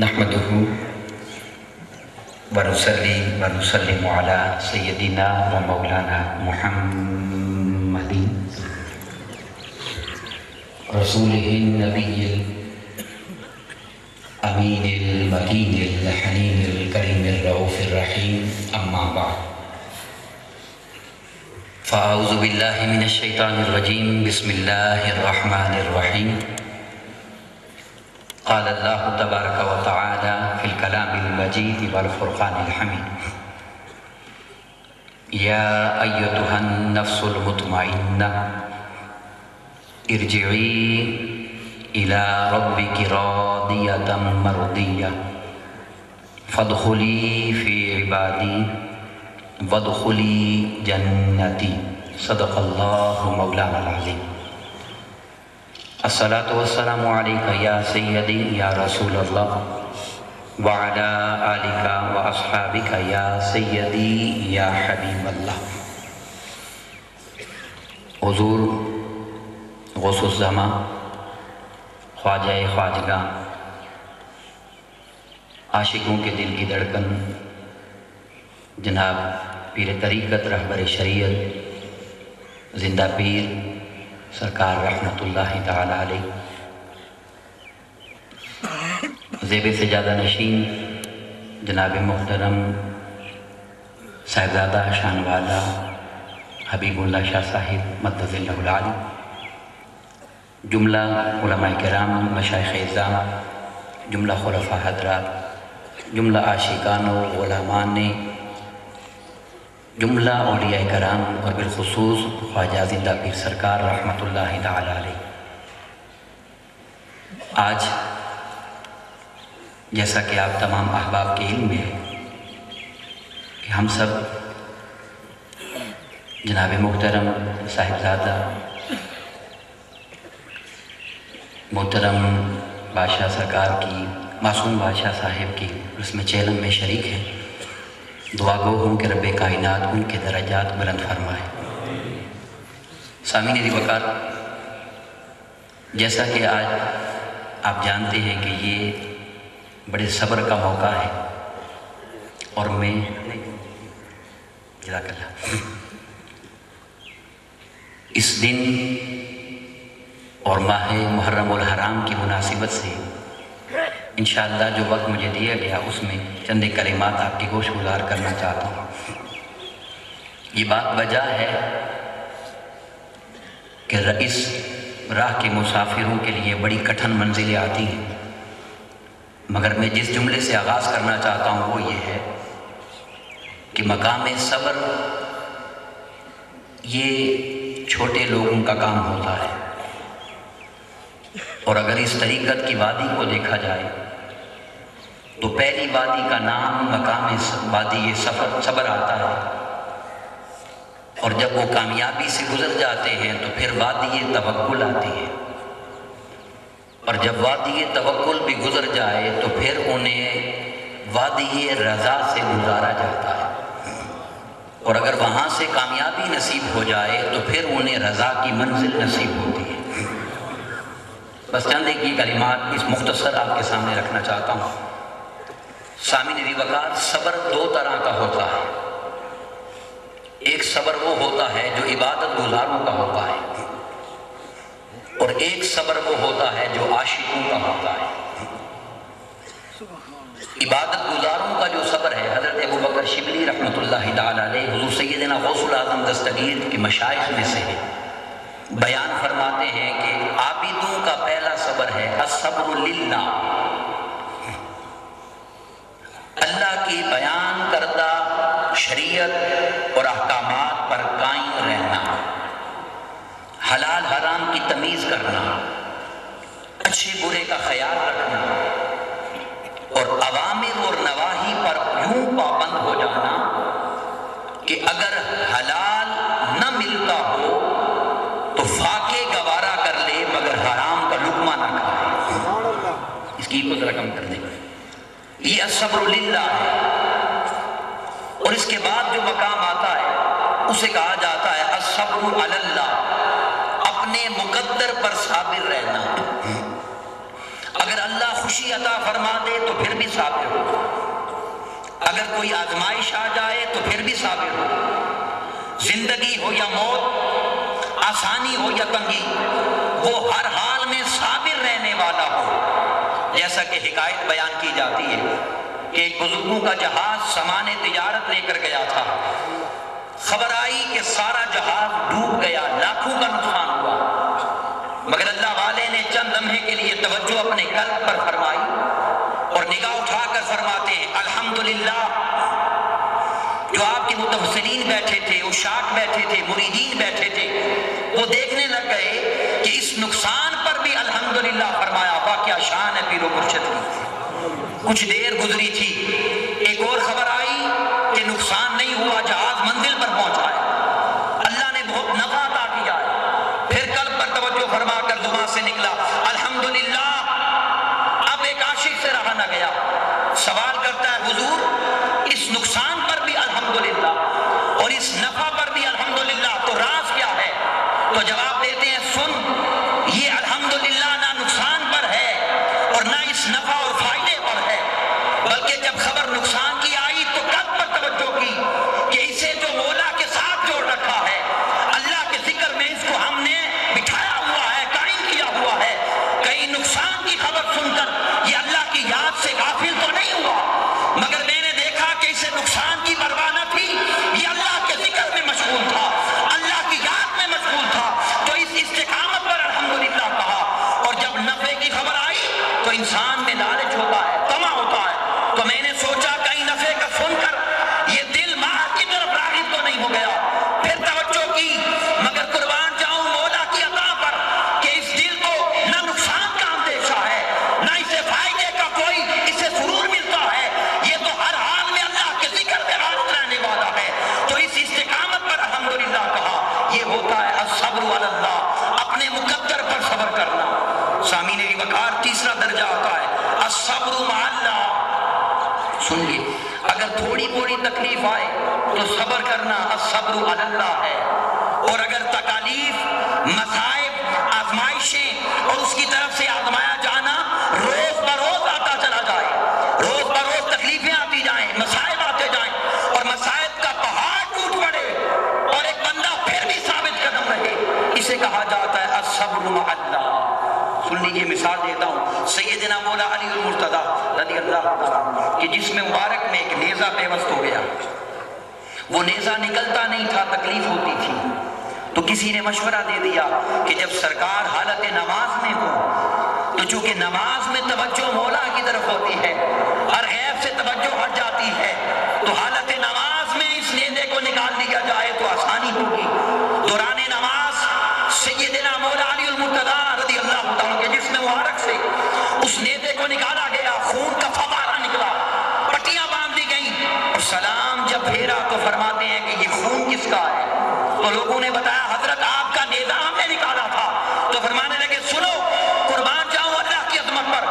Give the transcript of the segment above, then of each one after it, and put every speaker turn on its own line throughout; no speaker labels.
نحمده ونصلي ونسلم على سيدنا ومولانا محمد رسوله النبي الأمين المكين الحنين الكريم الرؤوف الرحيم أما بعد فأعوذ بالله من الشيطان الرجيم بسم الله الرحمن الرحيم قال الله تبارك وتعالى في الكلام المجيد والفرقان الحميد يا أيتها النفس المطمئنة ارجعي إلى ربك راضية مرضية فادخلي في عبادي وادخلي جنتي صدق الله مولانا العظيم الصلاة والسلام عليك يا سيدي يا رسول الله وعلى آلك وأصحابك يا سيدي يا حبيب الله حضور غوث الزمان خواجہ خواجگاں عاشقوں کے دل کی دھڑکن جناب پیر طریقت رہبر شریعت زندہ پیر سرکار رحمت اللہ تعالی علیہ، زیب سجادہ نشین جناب محترم صاحبزادہ شان والا حبیب اللہ شاہ صاحب مدد اللہ العالی، جملہ علماء کرام مشائخ اعظام، جملہ خلفاء حضرات، جملہ عاشقان و غلامان، جملہ اولیاء کرام اور بالخصوص خواجہ زندہ پیر سرکار رحمت اللہ تعالی علیہ۔ آج جیسا کہ آپ تمام احباب کے علم میں ہے کہ ہم سب جناب محترم صاحبزادہ محترم بادشاہ سرکار کی معصوم بادشاہ صاحب کی رسم چیلم میں شریک ہیں۔ دعا گو ہوں کہ رب کائنات ان کے درجات بلند فرمائے۔ سامعین ذی وقار، جیسا کہ آج آپ جانتے ہیں کہ یہ بڑے صبر کا موقع ہے اور میں جزاک اللہ اس دن اور ماہ محرم الحرام کی مناسبت سے انشاءاللہ جو وقت مجھے دیا گیا اس میں چند کلمات آپ کی گوش گزار کرنا چاہتا ہوں۔ یہ بات وجہ ہے کہ اس راہ کے مسافروں کے لیے بڑی کٹھن منزلیں آتی ہیں، مگر میں جس جملے سے آغاز کرنا چاہتا ہوں وہ یہ ہے کہ مقام صبر یہ چھوٹے لوگوں کا کام ہوتا ہے، اور اگر اس طریقت کی وادی کو دیکھا جائے تو پہلی وادی کا نام مقام وادی صبر آتا ہے، اور جب وہ کامیابی سے گزر جاتے ہیں تو پھر وادی توکل آتی ہے، اور جب وادی توکل بھی گزر جائے تو پھر انہیں وادی رضا سے گزارا جاتا ہے، اور اگر وہاں سے کامیابی نصیب ہو جائے تو پھر انہیں رضا کی منزل نصیب ہوتی ہے۔ بس چند ایک کلمات اس مختصر آپ کے سامنے رکھنا چاہتا ہوں۔ سامعین ذی وقار، صبر دو طرح کا ہوتا ہے۔ ایک صبر وہ ہوتا ہے جو عبادت گزاروں کا ہوتا ہے، اور ایک صبر وہ ہوتا ہے جو عاشقوں کا ہوتا ہے۔ عبادت گزاروں کا جو صبر ہے، حضرت ابوبکر شبلی رحمۃ اللہ تعالی علیہ حضور سیدنا غوث العظم دستگیر کے مشائخ میں سے ہے، بیان فرماتے ہیں کہ عابدوں کا پہلا صبر ہے الصبر للہ، اللہ کی بیان کردہ شریعت اور احکامات پر قائم رہنا، حلال حرام کی تمیز کرنا، اچھے برے کا خیال رکھنا، اور اوامر اور نواہی پر یوں پابند ہو جانا کہ اگر حلال نہ ملتا ہو تو فاقے گوارا کر لے مگر حرام کا لقمہ نہ کھائے، اس کی قدر کم کر دے۔ یہ الصبر للہ ہے، اور اس کے بعد جو مقام آتا ہے اسے کہا جاتا ہے الصبر علی اللہ، اپنے مقدر پر صابر رہنا۔ اگر اگر اللہ خوشی عطا فرما دے تو پھر بھی صابر ہو، اگر کوئی آزمائش آ جائے تو پھر بھی صابر ہو، زندگی ہو یا موت، آسانی ہو یا تنگی، وہ ہر حال میں صابر رہنے والا ہو۔ جیسا کہ حکایت بیان کی جاتی ہے کہ ایک بزرگوں کا جہاز سامان تجارت لے کر گیا تھا، خبر آئی کہ سارا جہاز ڈوب گیا، لاکھوں کا نقصان ہوا، مگر اللہ والے نے چند لمحے کے لیے توجہ اپنے قلب پر فرمائی اور نگاہ اٹھا کر فرماتے ہیں الحمدللہ۔ جو آپ کے متوسلین بیٹھے تھے، عشاق بیٹھے تھے، مریدین بیٹھے تھے، وہ دیکھنے لگ گئے کہ اس نقصان پر بھی الحمدللہ فرمایا۔ واہ کیا شان ہے پیر و مرشد کی۔ کچھ دیر گزری تھی، ایک اور خبر آئی کہ نقصان نہیں ہوا، جہاز منزل پر پہنچا ہے، اللہ نے بہت نفع عطا کیا ہے۔ پھر قلب پر توجہ فرما کر زبان سے نکلا الحمدللہ۔ اب ایک عاشق سے رہا نہ گیا، سوال کرتا ہے حضور اس نقصان پر بھی الحمدللہ اور اس نفع پر بھی الحمدللہ، تو راز کیا ہے؟ تو جواب دیتے ہیں سن، یہ الحمدللہ نہ نقصان پر ہے اور نہ اس نفع اور فائدے پر ہے، بلکہ جب خبر نقصان کی آئی تو قلب پر توجہ کی کہ اسے جو مولا کے ساتھ جوڑ رکھا ہے، اللہ کے ذکر میں اس کو ہم نے بٹھایا ہوا ہے، قائم کیا ہوا ہے، کہیں نقصان کی خبر سن کر یہ اللہ کی یاد سے غافل تو نہیں ہوا، مگر میں نے دیکھا کہ اسے نقصان کی پرواہ نہ تھی، یہ اللہ کے ذکر میں مشغول تھا، اللہ کی یاد میں مشغول تھا، تو اس استقامت پر الحمدللہ کہا۔ اور جب نفع کی خبر آئی تو انسان میں لالچ ہوتا ہے، طمع ہوتا ہے، تو میں نے سوچا کہیں نفع کا سن کر یہ دل مال کی طرف راغب تو نہیں ہو گیا، پھر توجہ کی، مگر قربان جاؤں مولا کی عطا پر کہ اس دل کو نہ نقصان کا اندیشہ ہے، نہ اسے فائدے کا کوئی اسے سرور ملتا ہے، یہ تو ہر حال میں اللہ کے ذکر میں غالب رہنے والا ہے، تو اس استقامت پر الحمدللہ کہا۔ یہ ہوتا ہے الصبر علی اللہ، اپنے مقدر پر صبر کرنا۔ سامعین وقار تیسرا درجہ آتا ہے الصبر مع اللہ۔ سن لیے، اگر تھوڑی بڑی تکلیف آئے تو صبر کرنا الصبر علی اللہ ہے، اور اگر تکالیف، مصائب، آزمائشیں اور اس کی طرف سے آزمایا جانا روز بروز آتا چلا جائے، روز بروز تکلیفیں آتی جائیں، مصائب آتے جائیں اور مصائب کا پہاڑ ٹوٹ پڑے اور ایک بندہ پھر بھی ثابت قدم رہے، اسے کہا جاتا ہے الصبر مع اللہ۔ سن لیجیے، مثال دیتا ہوں، سیدنا مولا علی المرتضیٰ رضی اللہ عنہ کہ جس میں مبارک میں ایک نیزہ پیوست ہو گیا، وہ نیزہ نکلتا نہیں تھا، تکلیف ہوتی تھی، تو کسی نے مشورہ دے دیا کہ جب سرکار حالت نماز میں ہو تو چونکہ نماز میں توجہ مولا کی طرف ہوتی ہے، ہر غیب سے توجہ ہٹ جاتی ہے، تو حالت نماز میں اس نیزے کو نکال دیا جائے تو آسانی ہوگی۔ دوران نماز سیدنا مولا علی المرتضیٰ رضی اللہ عنہ کے جسم مبارک سے اس نیزے کو نکالا گیا، خون کا فوارہ نکلا، پٹیاں باندھ دی گئیں، اور سلام جب پھیرا تو فرماتے ہیں کہ یہ خون کس کا ہے؟ تو لوگوں نے بتایا حضرت آپ کا نیزہ ہم نے نکالا تھا، تو فرمانے لگے سنو، قربان جاؤں اللہ کی عظمت پر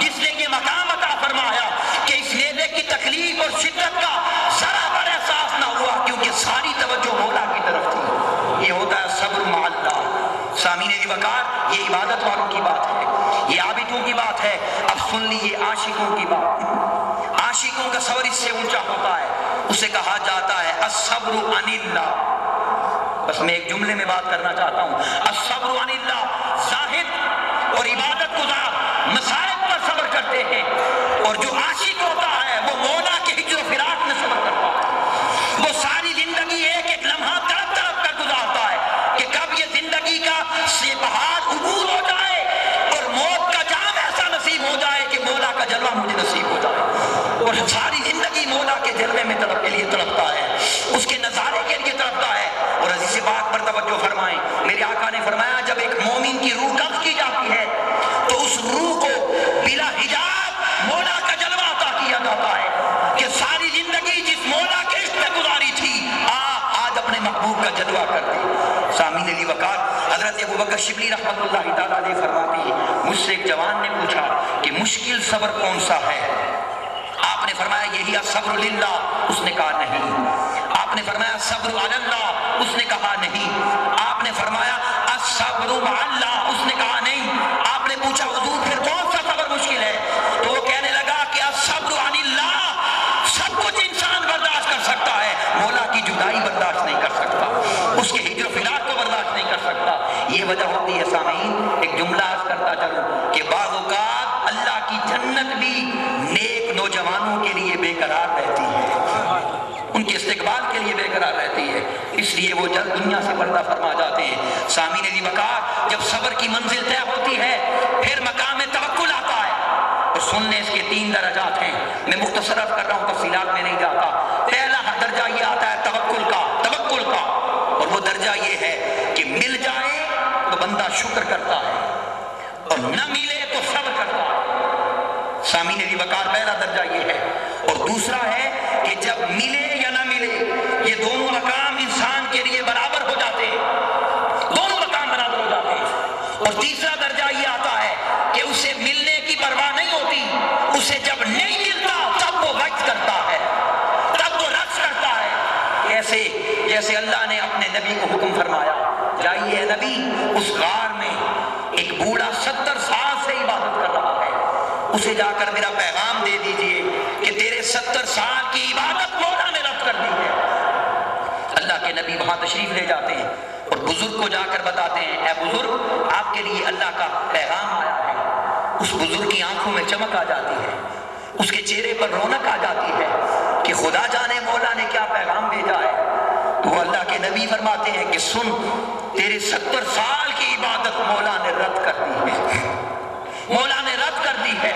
جس نے یہ مقام عطا فرمایا کہ اس نیزے کی تکلیف اور شدت کا ذرا بر احساس نہ ہوا، کیونکہ ساری توجہ مولا کی طرف تھی۔ یہ ہوتا ہے صبر مع اللہ۔ سامعین وقار، یہ عبادت والوں کی بات ہے، یہ عابدوں کی بات ہے۔ اب سن لیجیے عاشقوں کی بات۔ عاشقوں کا صبر اس سے اونچا ہوتا ہے، اسے کہا جاتا ہے الصبر عن اللہ۔ بس میں ایک جملے میں بات کرنا چاہتا ہوں، الصبر عن اللہ، زاہد اور عبادت گزار مصائب پر صبر کرتے ہیں، اور جو عاشق ہوتا ہے وہ مولا کے ہجر و فراق میں صبر کرتا ہے، وہ ساری زندگی ایک ایک لمحہ تڑپ تڑپ کر گزارتا ہے کہ کب یہ زندگی کا یہ پہاڑ عبور ہو جائے اور موت کا جام ایسا نصیب ہو جائے کہ مولا کا جلوہ مجھے نصیب ہو جائے، اور ساری زندگی مولا کے جلوے میں طلب کے لیے تڑپتا ہے، اس کے نظارے کے لیے تڑپتا ہے۔ اور عزیز پاک پر توجہ فرمائیں، میرے آقا نے فرمایا جب ایک مومن کی روح قبض کی جاتی ہے تو اس روح کو بلا حجاب مولا کا جلوہ عطا کیا جاتا ہے کہ ساری زندگی جس مولا کے عشق میں گزاری تھی آج اپنے محبوب کا جلوہ کر دے۔ سامعین علی وقار، حضرت ابوبکر شبلی رحمۃ اللہ تعالیٰ علیہ فرماتے ہیں، مجھ سے ایک جوان نے پوچھا کہ مشکل صبر کون سا ہے؟ آپ نے فرمایا یہی الصبر للہ، اس نے کہا نہیں۔ آپ نے فرمایا صبر علی اللہ، اس نے کہا نہیں۔ آپ نے فرمایا الصبر مع اللہ، اس نے کہا نہیں۔ آپ نے پوچھا حضور پھر کون سا صبر مشکل حاصل ہے. تو وہ کہنے لگا کہ الصبر عن اللہ، سب کچھ انسان برداشت کر سکتا ہے، مولا کی جدائی برداشت نہیں کر سکتا، اس کے ہجر و فراق کو برداشت نہیں کر سکتا. یہ وجہ ہوتی ہے سامعین، ایک جملہ عرض کرتا چلوں کہ بعض اوقات اللہ کی جنت بھی نیک نوجوانوں کے لیے بے قرار رہتی ہے، ان کے استقبال کے لیے بے قرار رہتی ہے، اس لیے وہ جلد دنیا سے پردہ فرما جاتے ہیں. سامعین ذی وقار، جب صبر کی منزل طے ہوتی ہے پھر مقام توکل آتا ہے. اور سننے اس کے 3 درجات ہیں، میں مختصر کر رہا ہوں، تفصیلات میں نہیں جاتا. پہلا درجہ یہ آتا ہے توکل کا، اور وہ درجہ یہ ہے کہ مل جائے تو بندہ شکر کرتا ہے اور نہ ملے تو صبر کرتا ہے. سامعین ذی وقار پہلا درجہ یہ ہے. اور دوسرا ہے کہ جب ملے یا نہ ملے یہ دونوں مقام انسان کے لیے برابر ہو جاتے ہیں، دونوں مقام برابر ہو جاتے ہیں. اور تیسرا درجہ یہ آتا ہے کہ اسے ملنے کی پرواہ نہیں ہوتی، اسے جب نہیں ملتا تب وہ وقت کرتا ہے، تب وہ رقص کرتا ہے. جیسے اللہ نے اپنے نبی کو حکم فرمایا، جائیے نبی اس غار میں ایک بوڑھا 70 سال سے عبادت کر رہا ہے، اسے جا کر میرا پیغام دے دیجئے کہ تیرے 70 سال کی عبادت مولا نے رد کر دی ہے. اللہ کے نبی وہاں تشریف لے جاتے ہیں اور بزرگ کو جا کر بتاتے ہیں، اے بزرگ آپ کے لیے اللہ کا پیغام آیا ہے. اس بزرگ کی آنکھوں میں چمک آ جاتی ہے، اس کے چہرے پر رونق آ جاتی ہے کہ خدا جانے مولا نے کیا پیغام بھیجا ہے. تو اللہ کے نبی فرماتے ہیں کہ سن، تیرے 70 سال کی عبادت مولا نے رد کر دی ہے، مولا نے رد کر دی ہے.